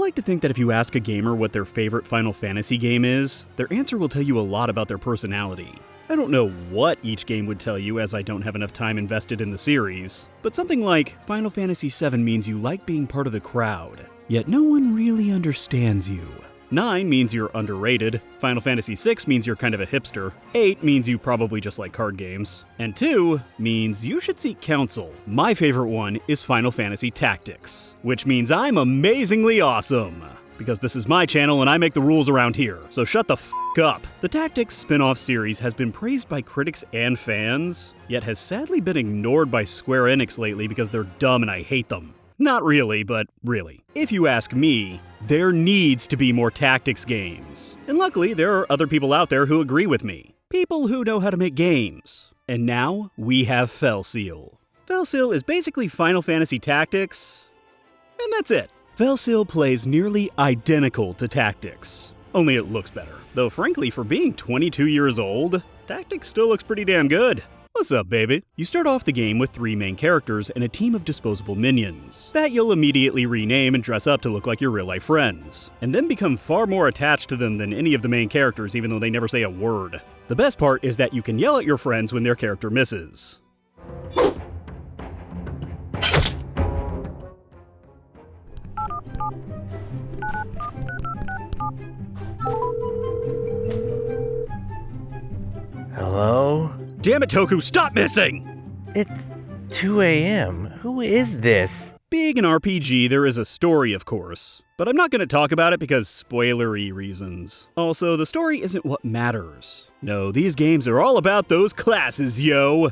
like to think that if you ask a gamer what their favorite Final Fantasy game is, their answer will tell you a lot about their personality. I don't know what each game would tell you as I don't have enough time invested in the series, but something like Final Fantasy VII means you like being part of the crowd, yet no one really understands you. 9 means you're underrated, Final Fantasy VI means you're kind of a hipster, 8 means you probably just like card games, and 2 means you should seek counsel. My favorite one is Final Fantasy Tactics, which means I'm amazingly awesome. Because this is my channel and I make the rules around here, so shut the f*** up. The Tactics spin-off series has been praised by critics and fans, yet has sadly been ignored by Square Enix lately because they're dumb and I hate them. Not really, but really. If you ask me, there needs to be more tactics games. And luckily, there are other people out there who agree with me. People who know how to make games. And now, we have Felseal. Felseal is basically Final Fantasy Tactics, and that's it. Felseal plays nearly identical to Tactics, only it looks better. Though frankly, for being 22 years old, Tactics still looks pretty damn good. What's up, baby? You start off the game with 3 main characters and a team of disposable minions that you'll immediately rename and dress up to look like your real-life friends, and then become far more attached to them than any of the main characters even though they never say a word. The best part is that you can yell at your friends when their character misses. Hello? Damn it, Toku, stop missing! It's 2 a.m. Who is this? Being an RPG, there is a story, of course, but I'm not going to talk about it because spoilery reasons. Also, the story isn't what matters. No, these games are all about those classes, yo!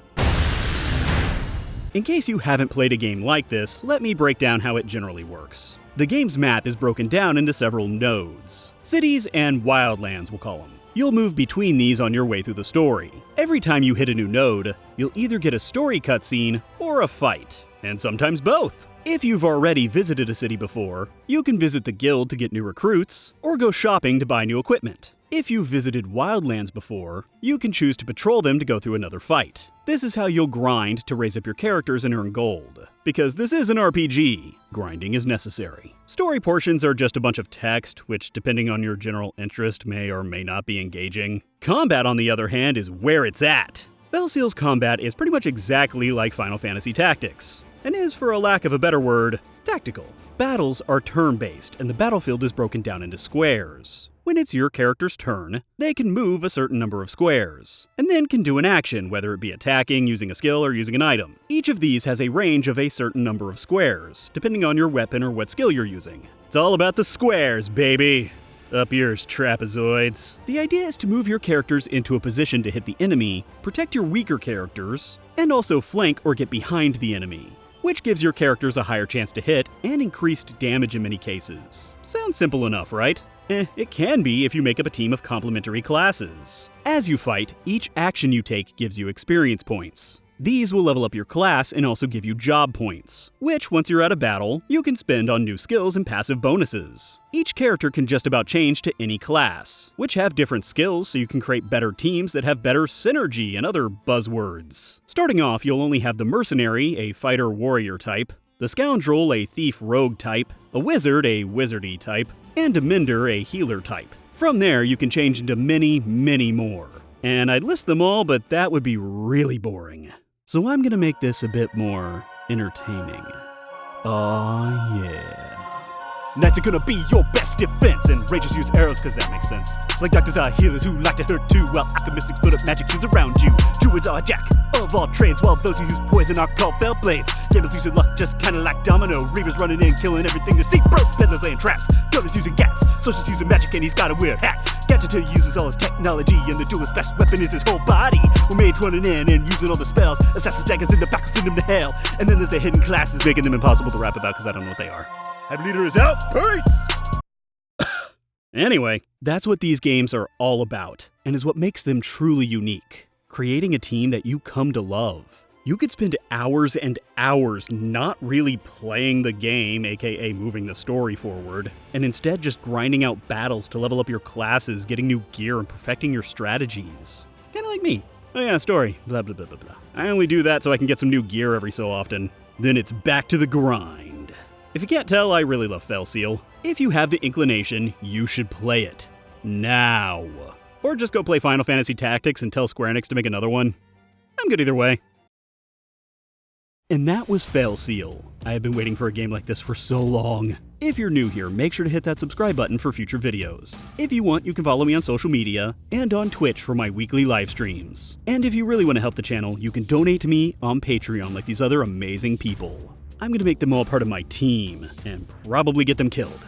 In case you haven't played a game like this, let me break down how it generally works. The game's map is broken down into several nodes. Cities and wildlands, we'll call them. You'll move between these on your way through the story. Every time you hit a new node, you'll either get a story cutscene or a fight, and sometimes both. If you've already visited a city before, you can visit the guild to get new recruits, or go shopping to buy new equipment. If you've visited wildlands before, you can choose to patrol them to go through another fight. This is how you'll grind to raise up your characters and earn gold. Because this is an RPG, grinding is necessary. Story portions are just a bunch of text, which depending on your general interest may or may not be engaging. Combat, on the other hand, is where it's at. Felseal's combat is pretty much exactly like Final Fantasy Tactics, and is, for a lack of a better word, tactical. Battles are turn-based, and the battlefield is broken down into squares. When it's your character's turn, they can move a certain number of squares, and then can do an action, whether it be attacking, using a skill, or using an item. Each of these has a range of a certain number of squares, depending on your weapon or what skill you're using. It's all about the squares, baby! Up yours, trapezoids. The idea is to move your characters into a position to hit the enemy, protect your weaker characters, and also flank or get behind the enemy, which gives your characters a higher chance to hit and increased damage in many cases. Sounds simple enough, right? It can be if you make up a team of complementary classes. As you fight, each action you take gives you experience points. These will level up your class and also give you job points, which once you're out of battle, you can spend on new skills and passive bonuses. Each character can just about change to any class, which have different skills so you can create better teams that have better synergy and other buzzwords. Starting off, you'll only have the mercenary, a fighter-warrior type, the scoundrel, a thief-rogue type, a wizard, a wizardy type, and a mender, a healer type. From there, you can change into many, many more. And I'd list them all, but that would be really boring. So I'm gonna make this a bit more entertaining. Aw, yeah. Knights are gonna be your best defense, and rangers use arrows cause that makes sense. Like doctors are healers who like to hurt too, while alchemists put up magic shields around you. Druids are a jack of all trades, while those who use poison are called fell blades. Gamblers use their luck just kinda like domino. Reavers running in, killing everything they see. Bro, peddlers laying traps. Gunners using gats. Socials using magic, and he's got a weird hat. Gadgeter uses all his technology, and the duelist's best weapon is his whole body. With mage running in and using all the spells. Assassin's daggers in the back will send them to hell. And then there's the hidden classes, making them impossible to rap about because I don't know what they are. TheHiveLeader is out. Peace! Anyway, that's what these games are all about, and is what makes them truly unique. Creating a team that you come to love. You could spend hours and hours not really playing the game, aka moving the story forward, and instead just grinding out battles to level up your classes, getting new gear, and perfecting your strategies. Kinda like me. Oh yeah, story, blah blah blah blah blah. I only do that so I can get some new gear every so often. Then it's back to the grind. If you can't tell, I really love Felseal. If you have the inclination, you should play it. Now. Or just go play Final Fantasy Tactics and tell Square Enix to make another one. I'm good either way. And that was Felseal. I have been waiting for a game like this for so long. If you're new here, make sure to hit that subscribe button for future videos. If you want, you can follow me on social media and on Twitch for my weekly live streams. And if you really want to help the channel, you can donate to me on Patreon like these other amazing people. I'm gonna make them all part of my team and probably get them killed.